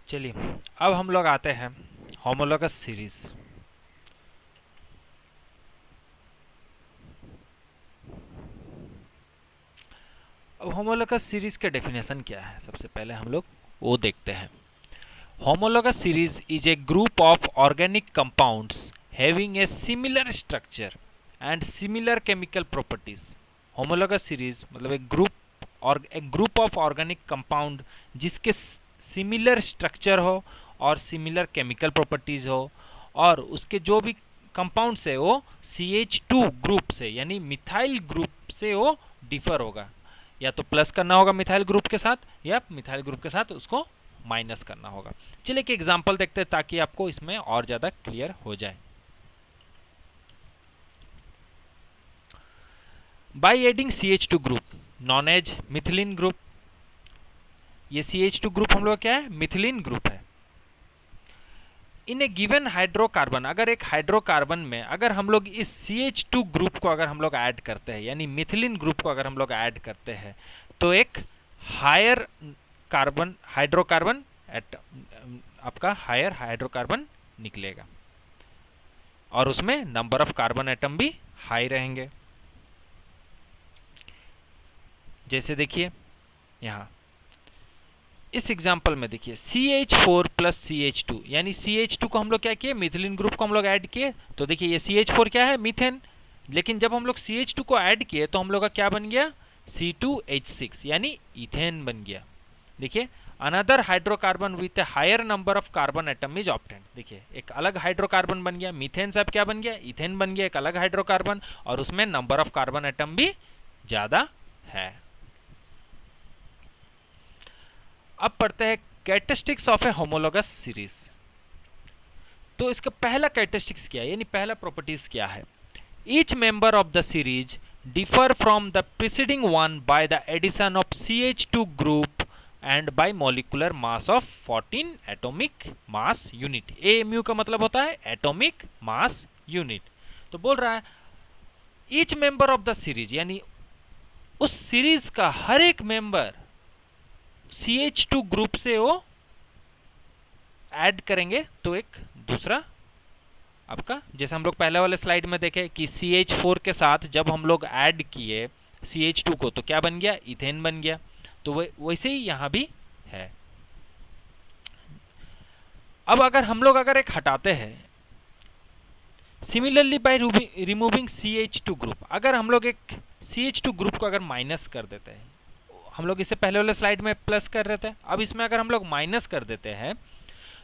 चलिए अब हम लोग आते हैं होमोलोगस सीरीज। अब होमोलोगस सीरीज के डेफिनेशन क्या है, सबसे पहले हम लोग वो देखते हैं। Homologous series is a group of organic compounds having a similar structure and similar chemical properties. Homologous series मतलब एक ग्रुप ऑफ ऑर्गेनिक कंपाउंड जिसके सिमिलर स्ट्रक्चर हो और सिमिलर केमिकल प्रॉपर्टीज हो, और उसके जो भी कंपाउंड्स है वो CH2 ग्रुप से यानी मिथाइल ग्रुप से वो डिफर होगा। या तो प्लस करना होगा मिथाइल ग्रुप के साथ, या मिथाइल ग्रुप के साथ उसको माइनस करना होगा। चलिए एक एग्जांपल देखते हैं ताकि आपको इसमें और ज्यादा क्लियर हो जाए। By adding CH2 group known as methylene group. ये CH2 ग्रुप हम लोग क्या है, मिथिलीन ग्रुप है। इन ए गिवन हाइड्रोकार्बन, अगर एक हाइड्रोकार्बन में अगर हम लोग इस CH2 ग्रुप को अगर हम लोग ऐड करते हैं यानी मिथिलीन ग्रुप को अगर हम लोग ऐड करते हैं तो एक हायर कार्बन हाइड्रोकार्बन आपका हायर हाइड्रोकार्बन निकलेगा और उसमें नंबर ऑफ कार्बन एटम भी हाई रहेंगे। जैसे देखिए यहां इस एग्जाम्पल में देखिए CH4 प्लस CH2 यानी CH2 को हम लोग क्या किए, मिथिलीन ग्रुप को हम लोग ऐड किए, तो देखिए ये CH4 क्या है, मीथेन। लेकिन जब हम लोग CH2 को ऐड किए तो हम लोग का क्या बन गया, C2H6 यानी इथेन बन गया। देखिए another hydrocarbon with a higher number of carbon atom is obtained. देखिए एक अलग हाइड्रोकार्बन बन गया, मीथेन से अब क्या बन गया, इथेन बन गया, एक अलग हाइड्रोकार्बन, और उसमें नंबर ऑफ कार्बन एटम भी ज्यादा है। अब पढ़ते हैं characteristics of A homologous series. तो इसका पहला कैरेक्टरिस्टिक्स क्या है, यानी पहला प्रॉपर्टीज क्या है। Each member of the series differ from the preceding one by the addition of CH2 group and by molecular mass of 14 atomic mass unit. AMU का मतलब होता है एटॉमिक मास यूनिट। तो बोल रहा है each member of the series यानी उस सीरीज का हर एक मेंबर CH2 ग्रुप से वो ऐड करेंगे तो एक दूसरा आपका, जैसे हम लोग पहले वाले स्लाइड में देखे कि CH4 के साथ जब हम लोग ऐड किए CH2 को तो क्या बन गया, इथेन बन गया। तो वैसे ही यहां भी है। अब अगर हम लोग अगर एक हटाते हैं, similarly by removing CH2 group, अगर हम लोग एक CH2 ग्रुप को अगर माइनस कर देते हैं, हम लोग इससे पहले वाले स्लाइड में प्लस कर रहे थे, अब इसमें अगर हम लोग माइनस कर देते हैं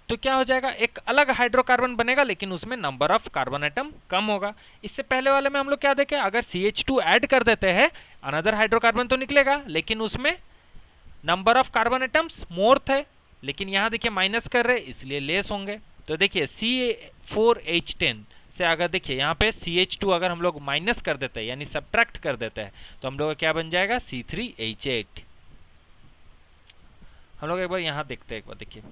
तो क्या हो जाएगा, एक अलग हाइड्रोकार्बन बनेगा लेकिन उसमें नंबर ऑफ कार्बन एटम कम होगा। इससे पहले वाले में हम लोग क्या देखे, अगर CH2 ऐड कर देते हैं अनदर हाइड्रोकार्बन तो निकलेगा लेकिन उसमें नंबर ऑफ कार्बन एटम्स मोर थे, लेकिन यहां देखिए माइनस कर रहे इसलिए लेस होंगे। तो देखिए C4H10 से अगर देखिए यहाँ पे CH2 अगर हम लोग माइनस कर देते हैं यानी सब्ट्रैक्ट कर देते हैं तो हम लोग का क्या बन जाएगा, C3H8। हम लोग एक बार यहाँ देखते हैं, एक बार देखिए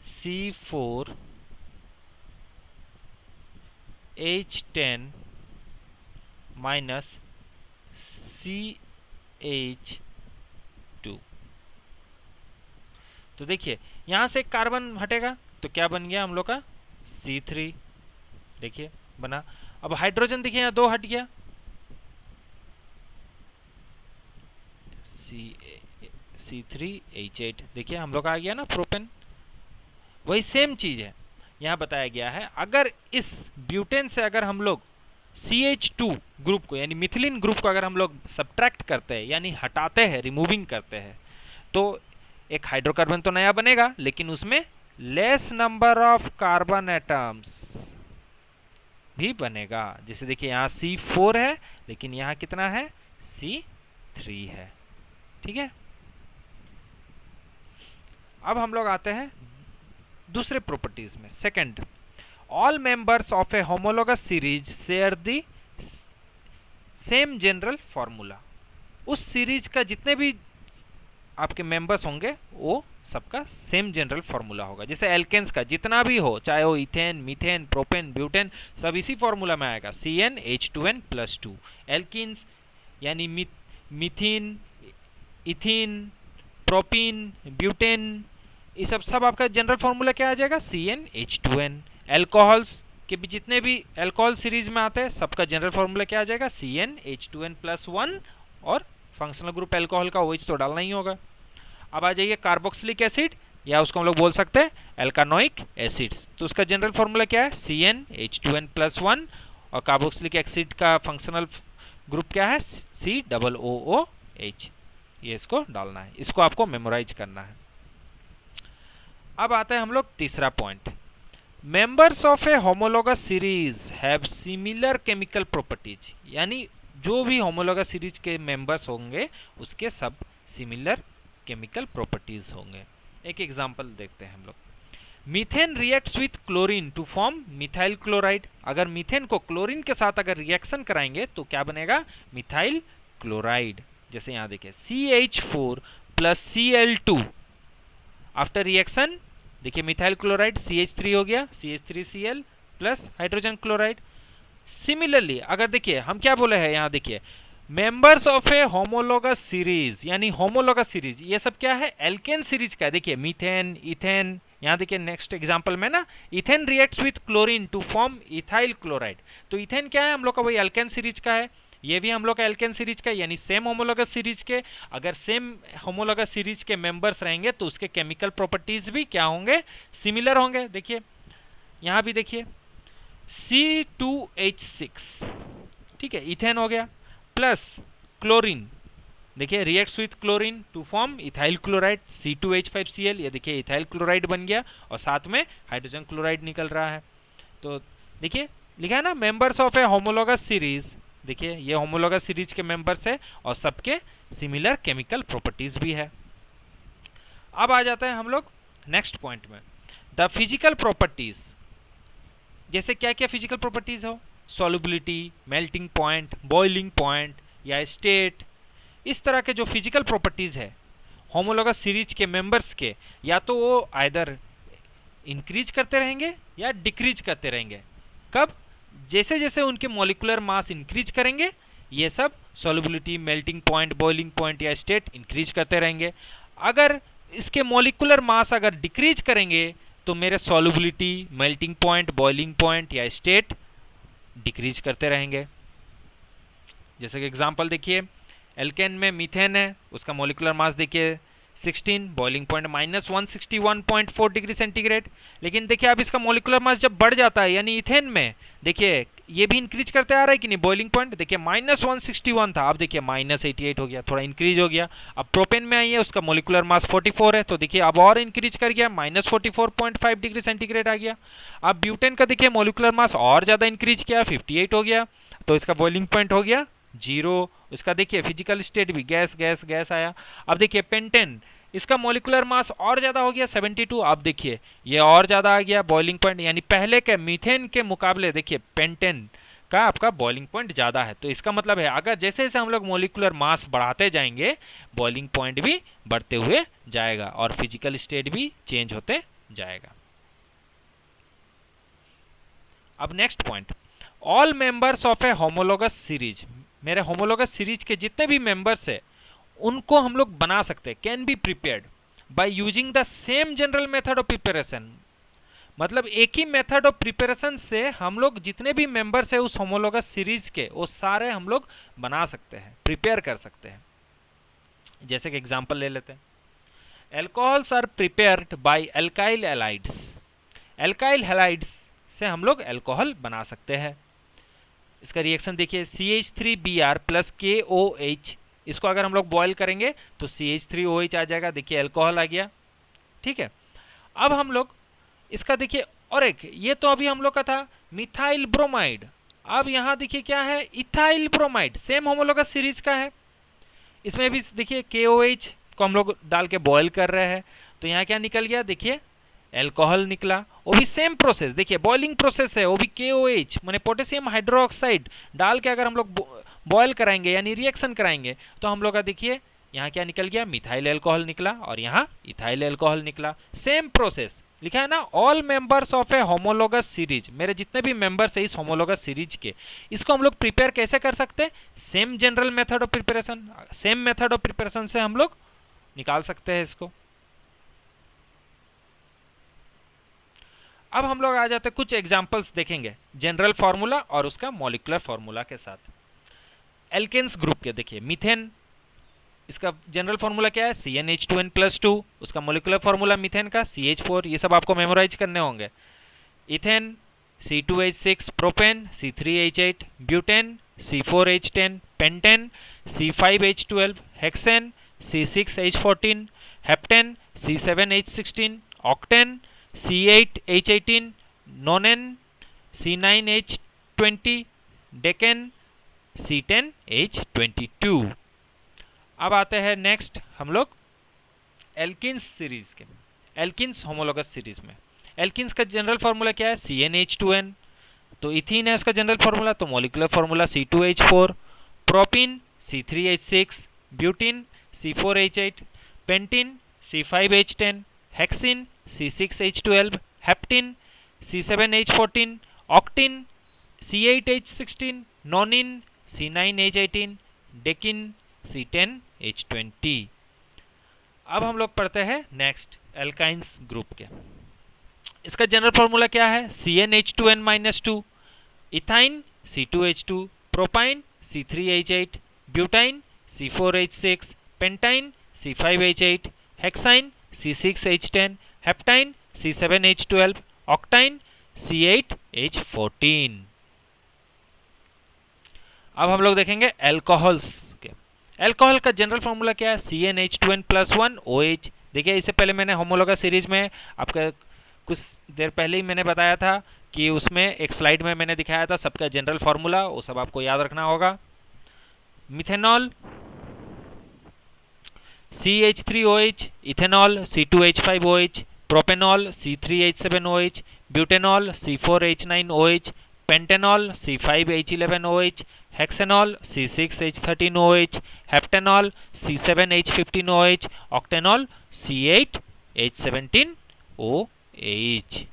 C4H10 माइनस CH2। तो देखिए यहां से कार्बन हटेगा तो क्या बन गया हम लोग का C3, देखिए बना। अब हाइड्रोजन देखिए यहाँ 2 हट गया, C3H8 देखिए हम लोग आ गया ना प्रोपेन। वही सेम चीज है यहां बताया गया है, अगर इस ब्यूटेन से अगर हम लोग CH2 ग्रुप को यानी मिथिलीन ग्रुप को अगर हम लोग सब्ट्रैक्ट करते हैं यानी हटाते हैं, रिमूविंग करते हैं, तो एक हाइड्रोकार्बन तो नया बनेगा लेकिन उसमें less number of carbon atoms भी बनेगा। जैसे देखिए यहाँ C4 है लेकिन यहाँ कितना है, C3 है। ठीक है, अब हम लोग आते हैं दूसरे प्रॉपर्टीज में। Second, all members of A homologous series share the same general formula. उस सीरीज का जितने भी आपके मेंबर्स होंगे वो सबका सेम जनरल फॉर्मूला होगा। जैसे एल्केन्स का जितना भी हो, चाहे वो इथेन, मीथेन, प्रोपेन, ब्यूटेन, सब इसी फॉर्मूला में आएगा, CnH2n+2। एल्किन्स यानी मीथीन, इथीन, प्रोपीन, ब्यूटेन, ये सब आपका जनरल फॉर्मूला क्या आ जाएगा, CnH2n। एल्कोहल्स के भी जितने भी एल्कोहल सीरीज में आते हैं सबका जनरल फॉर्मूला क्या आ जाएगा, CnH2n+1, और फंक्शनल ग्रुप एल्कोहल का OH तो डालना ही होगा। अब आ जाइए कार्बोक्सिलिक एसिड, या उसको हम लोग बोल सकते हैं एल्कानोइक एसिड्स, तो उसका जनरल फॉर्मूला क्या है, CnH2n+1, और कार्बोक्सिलिक एसिड का फंक्शनल ग्रुप क्या है, COOH। ये इसको डालना है, इसको आपको मेमोराइज करना है। अब आते हैं हम लोग तीसरा point, members of A homologous series have similar chemical properties, यानी जो भी होमोलोगस सीरीज के मेंबर्स होंगे उसके सब सिमिलर केमिकल प्रॉपर्टीज होंगे। एक एग्जांपल देखते हैं हम लोग, methane reacts with chlorine to form methyl chloride. अगर मीथेन को क्लोरीन के साथ अगर रिएक्शन कराएंगे तो क्या बनेगा, मिथाइल क्लोराइड। जैसे यहां देखिए CH4 + Cl2, आफ्टर रिएक्शन देखिए मिथाइल क्लोराइड CH3 हो गया, CH3Cl plus hydrogen chloride. Similarly अगर देखिए हम क्या बोले हैं, यहां देखिए members of A homologous series, यानी होमोलोगस सीरीज ये सब क्या है, एल्केन सीरीज का है। देखिए मीथेन, इथेन, यहां देखिए नेक्स्ट एग्जांपल में ना, ethane reacts with chlorine to form ethyl chloride, तो इथेन क्या है हम लोग का, वही एल्केन सीरीज का है, ये भी हम लोग का एल्केन सीरीज का, यानी सेम होमोलोगस सीरीज के। अगर सेम होमोलोगस सीरीज के मेंबर्स रहेंगे तो उसके केमिकल प्रॉपर्टीज भी क्या होंगे, सिमिलर होंगे। देखिए यहां भी देखिए C2H6, ठीक है, इथेन हो गया, प्लस क्लोरीन, देखिए reacts with chlorine to form ethyl chloride C2H5Cl, ये देखिए इथाइल क्लोराइड बन गया, और साथ में हाइड्रोजन क्लोराइड निकल रहा है। तो देखिए लिखा है ना, members of A homologous series, देखिए ये होमोलोगस सीरीज के मेंबर्स है और सबके सिमिलर केमिकल प्रॉपर्टीज भी है। अब आ जाते हैं हम लोग नेक्स्ट पॉइंट में, द फिजिकल प्रॉपर्टीज। जैसे क्या क्या फिजिकल प्रॉपर्टीज हो, solubility, melting point, boiling point या स्टेट, इस तरह के जो फिजिकल प्रॉपर्टीज है होमोलोगस सीरीज के मेंबर्स के, या तो वो आइदर इंक्रीज करते रहेंगे या डिक्रीज करते रहेंगे। कब, जैसे जैसे उनके मॉलिक्यूलर मास इंक्रीज करेंगे ये सब solubility, melting point, boiling point या स्टेट इंक्रीज करते रहेंगे। अगर इसके मॉलिक्यूलर मास अगर डिक्रीज करेंगे तो मेरे solubility, melting point, boiling point या स्टेट डिक्रीज करते रहेंगे। जैसे कि एग्जांपल देखिए, एल्केन में मीथेन है, उसका मॉलिक्यूलर मास देखिए 16, बॉइलिंग पॉइंट -161.4 डिग्री सेंटीग्रेड। लेकिन देखिए अब इसका मॉलिक्यूलर मास जब बढ़ जाता है, यानी इथेन में देखिए ये भी इंक्रीज करते आ रहा है कि नहीं, बॉइलिंग पॉइंट देखिए -161 था, अब देखिए -88 हो गया, थोड़ा इंक्रीज हो गया। अब प्रोपेन में आइए, उसका मॉलिक्यूलर मास 44 है, तो देखिए अब और इंक्रीज कर गया, -44.5 डिग्री सेंटीग्रेड आ गया। अब ब्यूटेन का देखिए मॉलिक्यूलर मास और ज्यादा इंक्रीज किया, 58 हो गया, तो इसका बॉइलिंग पॉइंट हो गया 0। इसका देखिए फिजिकल स्टेट भी गैस गैस गैस आया। अब देखिए पेंटेन, इसका मॉलिक्यूलर मास और ज्यादा हो गया 72, आप देखिए ये और ज्यादा आ गया बॉइलिंग पॉइंट, यानी पहले के मीथेन के मुकाबले देखिए पेंटेन का आपका बॉइलिंग पॉइंट ज्यादा है। तो इसका मतलब है अगर जैसे जैसे हम लोग मॉलिक्यूलर मास बढ़ाते जाएंगे बॉइलिंग पॉइंट भी बढ़ते हुए जाएगा और फिजिकल स्टेट भी चेंज होते जाएगा। अब next point, all members of A homologous series, मेरे होमोलोगस सीरीज के जितने भी मेंबर्स है उनको हम लोग बना सकते हैं, can be prepared by using the same general method of preparation. मतलब एक ही मेथड ऑफ प्रिपरेशन से हम लोग जितने भी मेंबर्स है उस होमोलोगस सीरीज के वो सारे हम लोग बना सकते हैं, प्रिपेयर कर सकते हैं। जैसे कि एग्जांपल ले लेते हैं, alcohols are prepared by alkyl halides. Alkyl halides से हम लोग एल्कोहल बना सकते हैं। इसका रिएक्शन देखिए CH3Br + KOH, इसको अगर हम लोग बॉयल करेंगे तो CH3OH आ जाएगा, देखिए अल्कोहल आ गया, ठीक है। अब हम लोग इसका देखिए, और एक ये तो अभी हम लोग का था मिथाइल ब्रोमाइड, अब यहां देखिए क्या है, ethyl bromide, same homologous series का है। इसमें भी देखिए KOH को हम लोग डाल के बॉयल कर रहे हैं, तो यहाँ क्या निकल गया, देखिए एल्कोहल निकला, वो भी सेम प्रोसेस, देखिए बॉइलिंग प्रोसेस है, वो भी KOH माने पोटेशियम हाइड्रोक्साइड डाल के अगर हम लोग बॉयल कराएंगे यानी रिएक्शन कराएंगे तो हम लोग का देखिए यहाँ क्या निकल गया, मिथाइल एल्कोहल निकला और यहाँ इथाइल एल्कोहल निकला। सेम प्रोसेस लिखा है ना, all members of A homologous series, मेरे जितने भी मेंबर्स है इस होमोलोगस सीरीज के, इसको हम लोग प्रिपेयर कैसे कर सकते हैं, same general method of preparation, same method of preparation से हम लोग निकाल सकते हैं इसको। अब हम लोग आ जाते हैं कुछ एग्जांपल्स देखेंगे जनरल फार्मूला और उसका मॉलिक्यूलर फार्मूला के साथ। एल्केन्स ग्रुप के देखिए, मीथेन, इसका जनरल फार्मूला क्या है, CnH2n+2, उसका मॉलिक्यूलर फार्मूला मीथेन का CH4, ये सब आपको मेमोराइज करने होंगे। Ethane C2H6, propane C3H8, butane C4H10, pentane C5H12, hexane C6H14, heptane C7H16, octane C8H18, nonane C9H20, decane C10H22। अब आते हैं नेक्स्ट हम लोग एल्किन्स सीरीज के, एल्किन्स होमोलोगस सीरीज में। एल्किन्स का जनरल फार्मूला क्या है, CnH2n, तो इथीन है उसका जनरल फार्मूला, तो molecular formula C2H4, propene C3H6, butene C4H8, pentene C5H10, hexene C6H12, heptene C7H14, octene C8H16, nonene C9H18, decene C10H20। अब हम लोग पढ़ते हैं नेक्स्ट एल्काइंस ग्रुप के। इसका जनरल फार्मूला क्या है, CnH2n-2, ethyne C2H2, propyne C3H8, butyne C4H6, pentyne C5H8, hexyne C6H10, heptyne C7H12, ऑक्टाइन C8H14। अब हम लोग देखेंगे अल्कोहल्स के। अल्कोहल का जनरल फार्मूला क्या है, CnH2n+1 OH। देखिए इससे पहले मैंने होमोलोगस सीरीज में आपका कुछ देर पहले ही मैंने बताया था कि उसमें एक स्लाइड में मैंने दिखाया था सबका जनरल फार्मूला, वो सब आपको याद रखना होगा। Methanol CH3OH, ethanol C2H5OH, propanol C3H7OH, butanol C4H9OH, pentanol C5H11OH, hexanol C6H13OH, heptanol C7H15OH, octanol C8H17OH।